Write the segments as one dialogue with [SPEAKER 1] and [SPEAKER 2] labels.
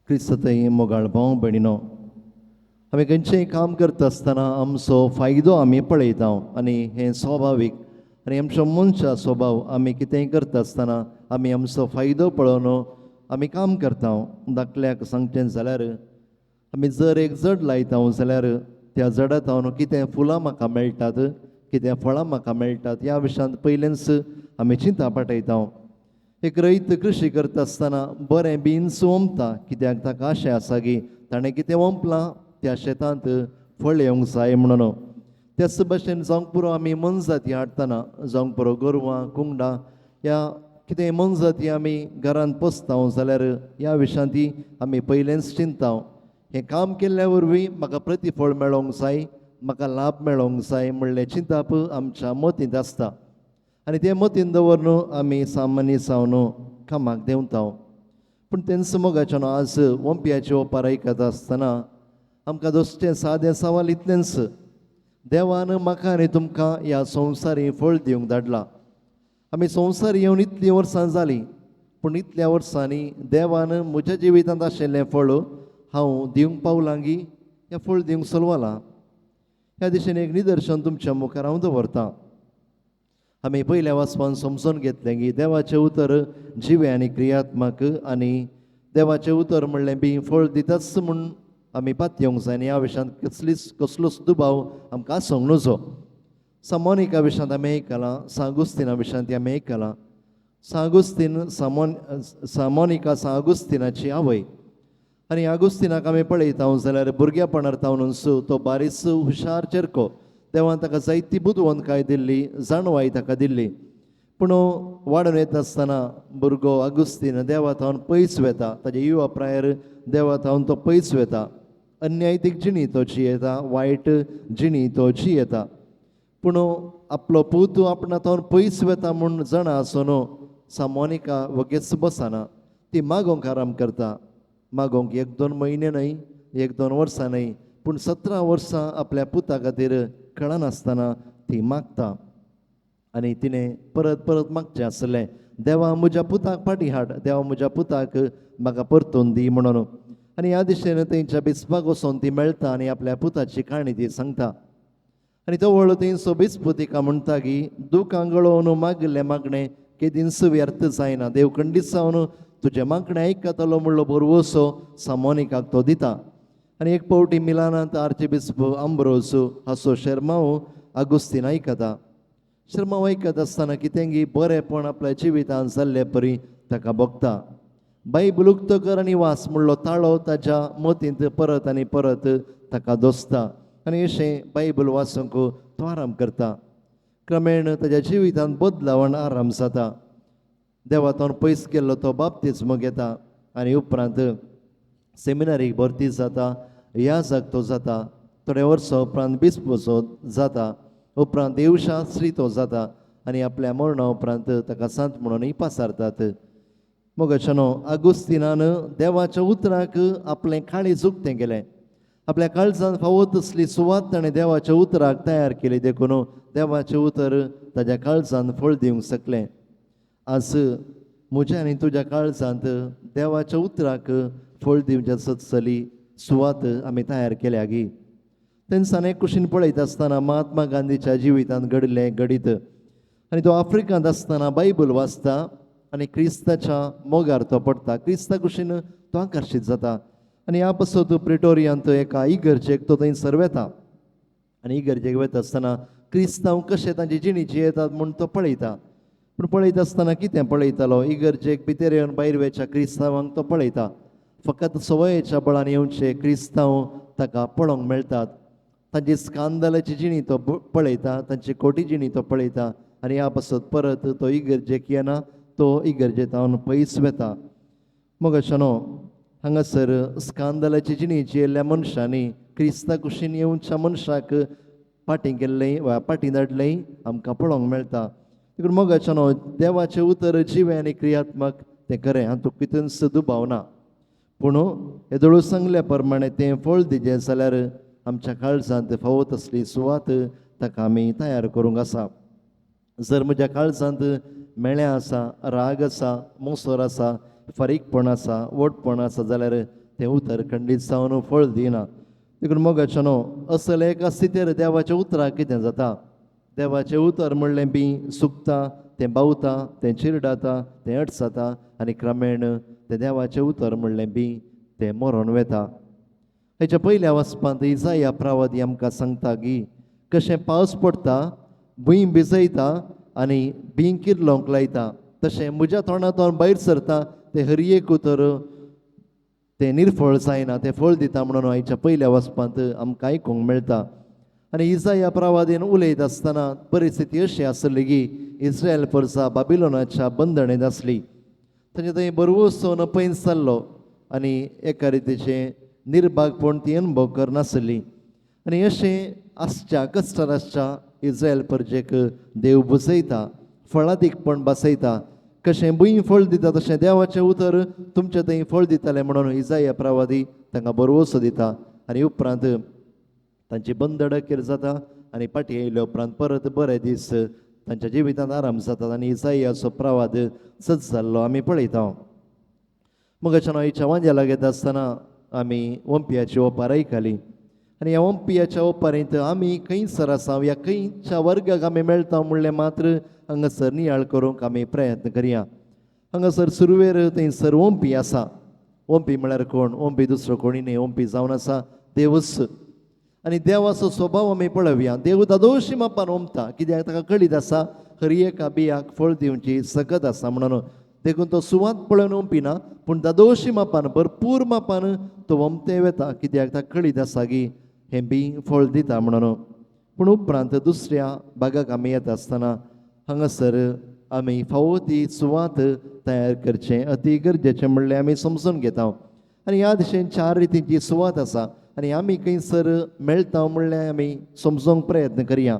[SPEAKER 1] क्रिस्तताई मोगाळ भाव भयणीनो, आमी खंयचेंय काम करता आसतना आमचो फायदो आमी पळयता आनी हें स्वाभावीक आनी आमचो मनशा स्वभाव. आमी कितेंय करता आसतना आमी आमचो फायदो पळोवन आमी काम करता. दाखल्याक सांगचें जाल्यार आमी जर एक जड लायता जाल्यार त्या जडांत कितें फुलां म्हाका मेळटात, कितें फळां म्हाका मेळटात ह्या विशयांत पयलेंच आमी चिंता पाटयता. एक रैत कृशी करता आसतना बरें बिन्स वोंपता, कित्याक ताका आशें आसा की ताणें कितें वोंपलां त्या शेतांत फळ येवंक जाय म्हणून. त्याच भाशेन जावंक पुरो आमी मनजाती हाडटना, जावंक पुरो गोरवां कुंगडां ह्या कितें मनजाती आमी घरांत पोसता जाल्यार ह्या विशयांती आमी पयलेंच चिंता. हें काम केल्ल्या वरवीं म्हाका प्रतिफळ मेळोंक जाय, म्हाका लाभ मेळोंक जाय म्हणलें चिंताप आमच्या मतींत आसता. आनी ते मतीन दवरून आमी सामान्य जावन कामाक देंवता. पूण तेंच मोगाच्यान आज वोंप्याचे ओपार आयकता आसतना आमकां दोश्टें सादें सवाल इतलेंच: देवान म्हाका आनी तुमकां ह्या संवसारी फळ दिवंक धाडलां. आमी संवसार येवन इतलीं वर्सां जालीं, पूण इतल्या वर्सांनी देवान म्हज्या जिवितांत आशिल्लें फळ हांव दिवंक पावलां गी, हें फळ दिवंक सुरवालां. ह्या दिशेन एक निदर्शन तुमच्या मुखार हांव दवरतां. आमी पयल्या वाचपान समजून घेतलें की देवाचें उतर जिवे आनी क्रियात्मक, आनी देवाचें उतर म्हणलें बी फळ दिताच म्हूण आमी पातयेवंक जाय. आनी ह्या विशयांत कसलोच दुबाव आमकां आसूंक नजो. सामोनिका विशयांत आमी आयकलां, सांगुस्तिना विशयांत आमी आयकलां. सामोनिका सांगुस्तिनाची आवय. आनी आगुस्तिनाक आमी पळयता जाल्यार भुरगेपणांतावनूच तो बारीस हुशार चेरको. देवान ताका जायती बुदवंतकाय दिल्ली, जाणवाय ताका दिल्ली. पूण वाडून येता आसतना भुरगो आगुस्तीन देवा थावन पयस वेता. ताच्या युवा प्रायार देवा थावन तो पयस वेता. अन्यायीक जिणी तो जियेता, वायट जिणी तो जियेता. पूण आपलो पूत आपणा थावन पयस वेता म्हूण जाणा आसून सामोनिका वगेच बसना. ती मागोंक आराम करता. मागोंक 1-2 म्हयने न्हय, 1-2 वर्सां न्हय, पूण 17 वर्सां आपल्या पुता खातीर कळनासतना ती मागता. आनी तिणें परत परत मागचें आसलें, देवा म्हज्या पुताक फाटीं हाड, देवा म्हज्या पुताक म्हाका परतून दी म्हणून. आनी ह्या दिशेन तेंच्या बिस्पाक वचोन ती मेळटा आनी आपल्या पुताची काणी ती सांगता. आनी तो व्हडलो तेंचो बिस्प तिका म्हणटा की दुखां गळोवन मागिल्लें मागणें केदींच व्यर्थ जायना. देव खंडीत जावन तुजें मागणें आयकतलो म्हणलो बोरवोसो सामोनिकाक तो दिता. आनी एक फावटी मिलानांत आर्चबिस्प आंब्रोस हाचो शर्माव आगुस्तीन आयकता. शर्माव आयकता आसतना कितेंगी बरेंपण आपल्या जिवितांत जाल्ले परी ताका भोगता. बायबल उक्तो कर आनी वाच म्हणलो ताळो ताच्या मतींत परत आनी परत ताका दोसता. आनी अशें बायबल वाचूंक तो आराम करता. क्रमेण ताच्या जिवितांत बदलावण आराम जाता. देवा थावन पयस गेल्लो तो बाप्तिस्म घेता आनी उपरांत सेमिनारीक भरती जाता, याजाक तो जाता. थोडे वर्सां उपरांत बिस्पचो जाता. उपरांत देवशास्त्री तो जाता आनी आपल्या मरणा उपरांत ताका संत म्हणूनय पासारतात. मोगाच्यानो, आगुस्तिनान देवाच्या उतराक आपलें काळीज उक्तें केलें. आपल्या काळजांत फावो तसली सुवात ताणें देवाच्या उतराक तयार केली, देखून देवाचें उतर ताच्या काळजांत फळ दिवंक शकलें. आज म्हज्या आनी तुज्या काळजांत देवाच्या उतराक फळ दिवच्या सत्सली सुवात आमी तयार केल्या गी. तेन्सान एक कुशीन पळयता आसतना महात्मा गांधीच्या जिवितांत घडिल्लें घडीत. आनी तो आफ्रिकांत आसतना बायबल वाचता आनी क्रिस्ताच्या मोगार तो पडटा. क्रिस्ता कुशीन तो आकर्शीत जाता. आनी ह्या पासत प्रिटोरियांत एका इगर्जेक तो थंयसर वेता. आनी इगर्जेक वता आसतना क्रिस्तांव कशे तांची जिणी जियेतात म्हूण तो पळयता. पूण पळयता आसतना कितें पळयतालो? इगर्जेक भितर येवन भायर वेच्या क्रिस्तांवांक तो पळयता. फकत सवयेच्या बळान येवचे क्रिस्तांव ताका पळोवंक मेळटात. तांची स्कांदलाची जिणी तो पळयता, तांची खोटी जिणी तो पळयता. आनी ह्या पासत परत तो इगर्जेक येना, तो इगर्जे थावन पयस वेता. मोगाच्यानो, हांगासर स्कांदलाची जिणी जियेल्ल्या मनशांनी क्रिस्ता कुशीन येवच्या मनशाक फाटीं गेल्लें वा फाटीं धाडलें आमकां पळोवंक मेळटा. देखून मोगाच्यानो, देवाचें उतर जिवे आनी क्रियात्मक तें खरें, हातूंत कितेंच दुबाव ना. पूण येदोळू सांगल्या प्रमाणें तें फळ दिजें जाल्यार आमच्या काळजांत फावो तसली सुवात ताका आमी तयार करूंक आसा. जर म्हज्या काळजांत मेळ्या आसा, राग आसा, मोसोर आसा, फारीकपण आसा, वटपण आसा जाल्यार तें उतर खंडीत जावन फळ दिना. देखून मोगाच्यानो असले एका स्थितीर देवाच्या उतराक कितें जाता? देवाचें उतर म्हणलें बी सुकता, तें बावता, तें चिरडाता, तें अडसता आनी क्रमेण तें देवाचें उतर म्हणलें बी तें मरोन वेता. हेच्या पयल्या वचपांत इसाया प्रवादी आमकां सांगता की कशें पावस पडटा, भुंय भिजयता आनी बीं किर्लोंक लायता, तशें म्हज्या तोंडांतल्यान भायर सरता तें हरयेक उतर तें निर्फळ जायना, तें फळ दिता म्हणून आयच्या पयल्या वचपांत आमकां आयकूंक मेळटा. आनी इसाया प्रवादीन उलयत आसतना परिस्थिती अशी आसली की इस्रायल परसा बाबिलोनाच्या बंदणेंत आसली. तांचे थंय बरवोसोन पयस जाल्लो आनी एका रितीचें निर्भागपण ती अनुभव करनासली. आनी अशें आसच्या कश्टार आसच्या इस्रायल परजेक देव बुजयता, फळादीकपण बसयता. कशें भुंय फळ दिता तशें देवाचें उतर तुमचे थंय फळ दितलें म्हणून इसाया प्रवादी तांकां बरवोसो दिता. आनी उपरांत तांची बंदड अखेर जाता आनी फाटीं येयल्या उपरांत परत बरे दीस तांच्या जिवितांत आराम जातात आनी इसायाचो प्रवाद सच जाल्लो आमी पळयता. मोगाच्यान आयच्या वांज्या लागीत आसतना आमी ओंपियाची ओंपार आयकली आनी ह्या ओंपियाच्या ओंपारींत आमी खंयसर आसा, ह्या खंयच्या वर्गाक आमी मेळटा म्हणलें मात्र हांगासर नियाळ करूंक आमी प्रयत्न करया. हांगासर सुरवेर थंयसर ओंपी आसा. ओंपी म्हळ्यार कोण? ओंपी दुसरो कोणी न्ही, ओंपी जावन आसा देवच. आनी देवाचो स्वभाव आमी पळोवया. देव दादोशी मापान ओंपता, कित्याक ताका कळीत आसा खरी एका बियाक फळ दिवची सकत आसा म्हणून. देखून तो सुवात पळोवन ओंपिना, पूण दादोशी मापान भरपूर मापान तो ओंपते वेता, कित्याक ताका कळीत आसा की हें बी फळ दिता म्हणून. पूण उपरांत दुसऱ्या भागाक आमी येता आसतना हांगासर आमी फावो ती सुवात तयार करचें अति गरजेचें म्हणलें आमी समजून घेता. आनी ह्या दिशेन 4 रितींची सुवात आसा आनी आमी खंयसर मेळटा म्हणलें आमी समजूंक प्रयत्न करया.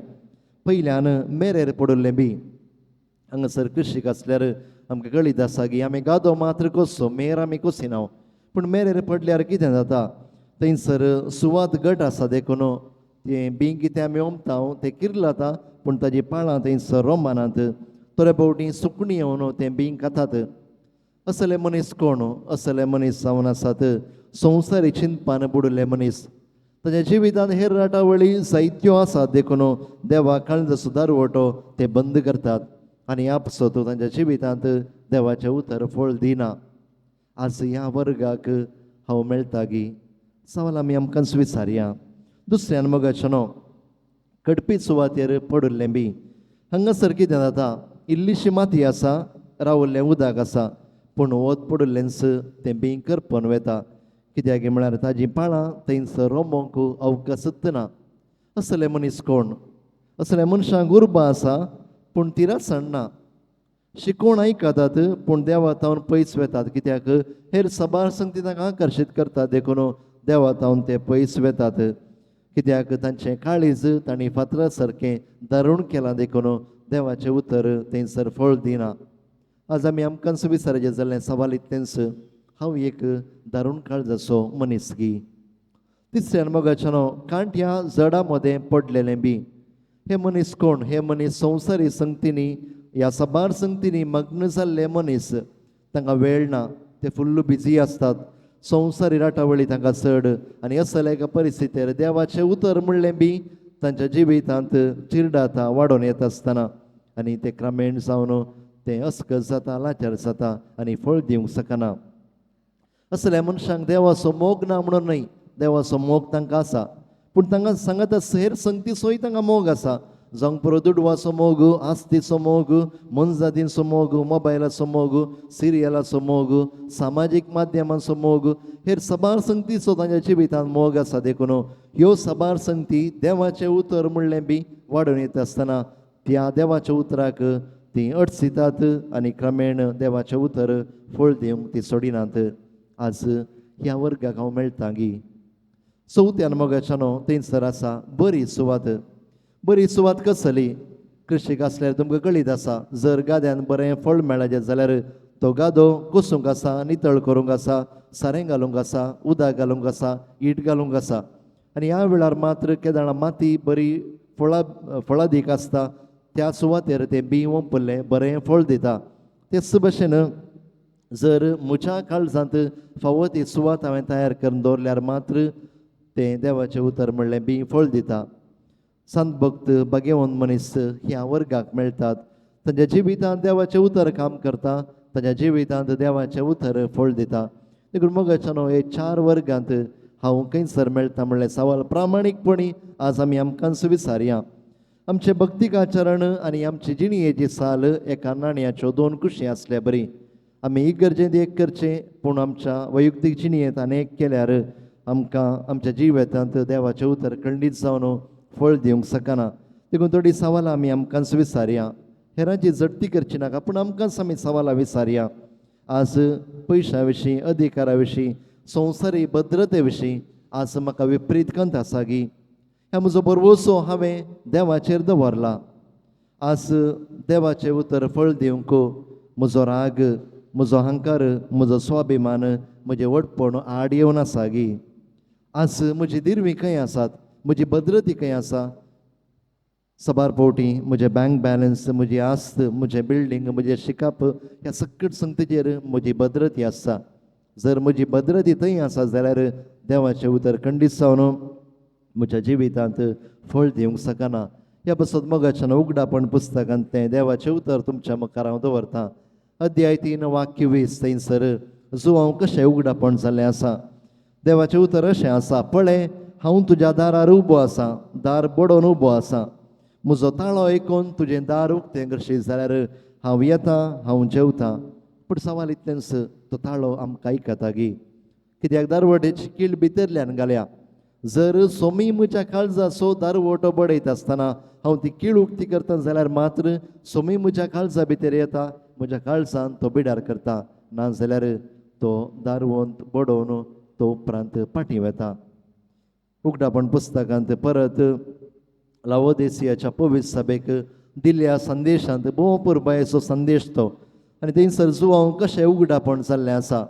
[SPEAKER 1] पयल्यान मेरेर पडुल्लें बी. हांगासर कृशीक आसल्यार आमकां कळीत आसा की आमी गादो मात्र कसो, मेर आमी कोसिना. पूण मेरेर पडल्यार कितें जाता? थंयसर सुवात गट आसा देखून तें बी कितें आमी ओंपता तें किर्लाता, पूण ताजी पाळां थंयसर रोमानात. थोड्या फावटी सुकणीं येवन तें बीं खातात. असले मनीस कोण? असले मनीस जावन आसात संवसारी चिंतपान बुडिल्ले मनीस. ताच्या जिवितांत हेर राटावळी जायत्यो आसात देखून देवा काळज सुदारवटो ते बंद करतात आनी आपसो तो तांच्या जिवितांत देवाचें उतर फळ दिना. आज ह्या वर्गाक हांव मेळटा की सवाल आमी आमकांच विचारया. दुसऱ्यान मोगाच्यानो कडपी सुवातेर पडुल्लें बी. हांगासर कितें जाता? इल्लीशी माती आसा, रावल्लें उदक आसा, पूण वत पडुल्लेंच तें बी करपन वेता. कित्याक म्हळ्यार ताजीं पाळां थंयसर रोमोंक अवकाशच ना. असले मनीस कोण? असल्या मनशांक उर्बा आसा पूण तिरासण ना. शिकोवन आयकतात पूण देवातावन पयस वेतात, कित्याक हेर सबार संगती तांकां आकर्शीत करतात देखून देवातावन ते पयस वेतात. कित्याक तांचें काळीज तांणी फातरा सारकें दारूण केलां देखून देवाचें उतर थंयसर फळ दिना. आज आमी आमकांच विचारचें जाल्लें सवाल इतलेंच, हांव एक दारूण काळजाचो मनीसगी. तिसऱ्यान मोगाच्यानो कांट्या जडा मदें पडलेलें बी. हे मनीस कोण? हे मनीस संवसारी संगतींनी ह्या सबार संगतींनी मग्न जाल्ले मनीस. तांकां वेळ ना, ते फुल्ल बिजी आसतात. संवसारी राटावळी तांकां चड आनी असले एका परिस्थितीर देवाचें उतर म्हणलें बी तांच्या जिवितांत चिरडाता, वाडोवन येता आसतना आनी ते क्रमेण जावन तें अस्कस जाता, लाचार जाता आनी फळ दिवंक शकना. असल्या मनशांक देवाचो मोग ना म्हणून न्हय, देवाचो मोग तांकां आसा, पूण तांकां सांगात हेर संगतीचोय तांकां मोग आसा. जावंक पुरो दुडवाचो मोग, आस्तीचो मोग, मनजातींचो मोग, मोबायलाचो मोग, सिरियलाचो मोग, सामाजीक माध्यमांचो मोग, हेर सबार संगतीचो तांच्या जिवितांत मोग आसा. देखून ह्यो सबार संगती देवाचें उतर म्हणलें बी वाडून येता आसतना त्या देवाच्या उतराक ती अडसितात आनी क्रमेण देवाचें उतर फळ दिवंक ती सोडिनात. आज ह्या वर्गाक हांव मेळटा की चवथ्यान मोगाच्यानो थंयसर आसा बरी सुवात. बरी सुवात कसली? कृशीक आसल्यार तुमकां कळीत आसा, जर गाद्यान बरें फळ मेळ्ळें जाल्यार तो गादो कोसूंक आसा, नितळ करूंक आसा, सारें घालूंक आसा, उदक घालूंक आसा, ईट घालूंक आसा. आनी ह्या वेळार मात्र केदाळां माती बरी फळादीक आसता, त्या सुवातेर तें बी ओंपलें बरें फळ दिता. तेच भशेन जर म्हज्या काळजांत फावो ती सुवात हांवें तयार करून दवरल्यार मात्र तें देवाचें उतर म्हणलें बी फळ दिता. संत भक्त भाग्यवान मनीस ह्या वर्गाक मेळटात. ताच्या जिवितांत देवाचें उतर काम करता, ताच्या जिवितांत देवाचें उतर फळ दिता. देखून मोगाच्यानो हे 4 वर्गांत हांव खंयसर मेळटा म्हणलें सवाल प्रामाणीकपणी आज आमी आमकांच विचारया. आमचे भक्तीक आचरण आनी आमची जिणयेची साल एका नाण्याच्यो 2 कुशी आसल्या बरी. आमी इगर्जेंत एक करचें पूण आमच्या वैयक्तीक जिणयेंत आनेक केल्यार आमकां आमच्या जिवितांत देवाचें उतर खंडीत जावन फळ दिवंक शकना. देखून थोडी सवालां आमी आमकांच विचारया. हेरांची जडती करची नाका पूण आमकांच आमी सवालां विचारया. आज पयशां विशीं, अधिकारा विशीं, संवसारी भद्रते विशीं आज म्हाका विपरीत कंत आसा गी. ह्या म्हजो बरवोसो हांवें देवाचेर दवरला. आज देवाचें उतर फळ दिवंक म्हजो राग, म्हजो अहंकार, म्हजो स्वाभिमान, म्हजें वटपण आड येवन आसा गी. आज म्हजी दिरवी खंय आसात, म्हजी भद्रती खंय आसा. सबार फावटी म्हजें बँक बॅलन्स, म्हजी आस्त, म्हजें बिल्डींग, म्हजें शिकाप ह्या सकट संगतीचेर म्हजी भद्रती आसा. जर म्हजी भद्रती थंय आसा जाल्यार देवाचें उतर खंडीत जावन म्हज्या जिवितांत फळ दिवंक शकना. ह्या बसत मोगाच्यान उगडापण पुस्तकांत तें देवाचें उतर तुमच्या मुखार हांव दवरतां. अध्याय 3 वाक्य 20 थंयसर जुवांव कशें उगडापण जाल्लें आसा. देवाचें उतर अशें आसा, पळय हांव तुज्या दारार उबो आसा, दार बडोवन उबो आसा. म्हजो ताळो आयकून तुजें दार उक्तें करशी जाल्यार हांव येतां, हांव जेवतां. पूण सवाल इतलेंच, तो ताळो आमकां आयकता गी. कित्याक दारवटेची कील भितरल्यान घाल्या. जर सोमी म्हज्या काळजाचो दारवटो बडयता आसतना हांव ती कीळ उक्ती करता जाल्यार मात्र सोमी म्हज्या काळजा भितर येता, म्हज्या काळजान तो बिडार करता. ना जाल्यार तो दारवंत बडोवन तो उपरांत पाटी वेता. उगडापण पुस्तकांत परत लावोदेसियाच्या पवित्र सभेक दिल्ल्या संदेशांत भोवपूर बायेचो संदेश तो. आनी थंयसर जुवांव कशें उगडापण जाल्लें आसा.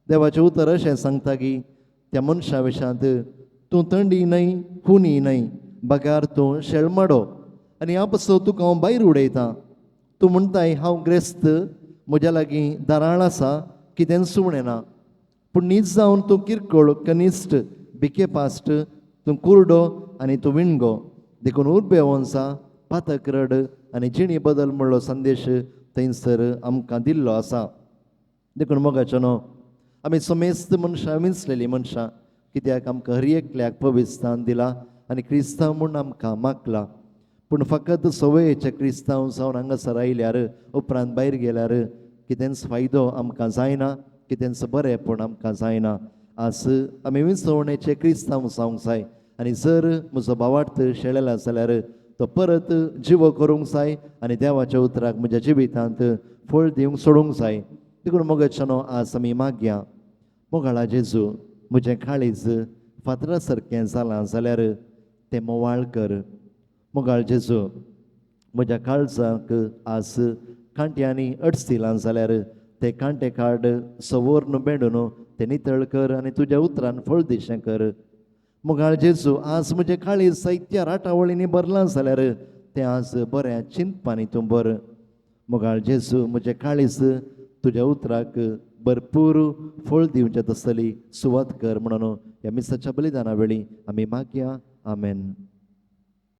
[SPEAKER 1] देवाचें उतर अशें सांगता की त्या मनशा विशांत तूं थंडी न्हय, हुनी न्हय, बगार तूं शेळमाडो आनी आपसो तुका हांव भायर उडयतां. तूं म्हणटाय हांव ग्रेस्त, म्हज्या लागीं दाराळ आसा, कितें सुवणें ना. पूण न्हीद जावन तूं किरकोळ, कनिश्ट, भिकेपास्ट, तूं कुरडो आनी तूं विणगो. देखून उर्बे वंसा, पातक रड आनी जिणी बदल म्हणलो संदेश थंयसर आमकां दिल्लो आसा. देखून मोगाच्यानो आमी समेस्त मनशां विंचलेलीं मनशां, कित्याक आमकां हर एकल्याक पवित्र स्थान दिलां आनी क्रिस्तांव म्हूण आमकां मागला. पूण फकत सवयेचे क्रिस्तांव जावन हांगासर आयल्यार उपरांत भायर गेल्यार कितेंच फायदो आमकां जायना, कितेंच बरेंपण आमकां जायना. आज आमी विंचवणेचे क्रिस्तांव जावंक जाय. आनी जर म्हजो भावार्थ शेळला जाल्यार तो परत जिवो करूंक जाय आनी देवाच्या उतराक म्हज्या जिवितांत फळ दिवंक सोडूंक जाय. देखून मोगाच्यानो आज आमी मागया, मोगाळा जेजू म्हजें काळीज फातरा सारकें जालां जाल्यार तें मोवाळ कर. मोगाळ जेजू म्हज्या काळजाक आज कांट्यांनी अडसिलां जाल्यार ते कांटे काड, सवोर बेडून ते नितळ कर आनी तुज्या उतरान फळ दिशें कर. मोगाळ जेजू आज म्हजें काळीज साहित्या राटावळींनी भरलां जाल्यार तें आज बऱ्या चिंतपांनी तूं भर. मोगाळ जेजू म्हजें काळीज तुज्या उतराक भरपूर फळ दिवचें तसली सुवात कर म्हणून ह्या मिसाच्या बलिदाना वेळी आमी मागया. आमेन.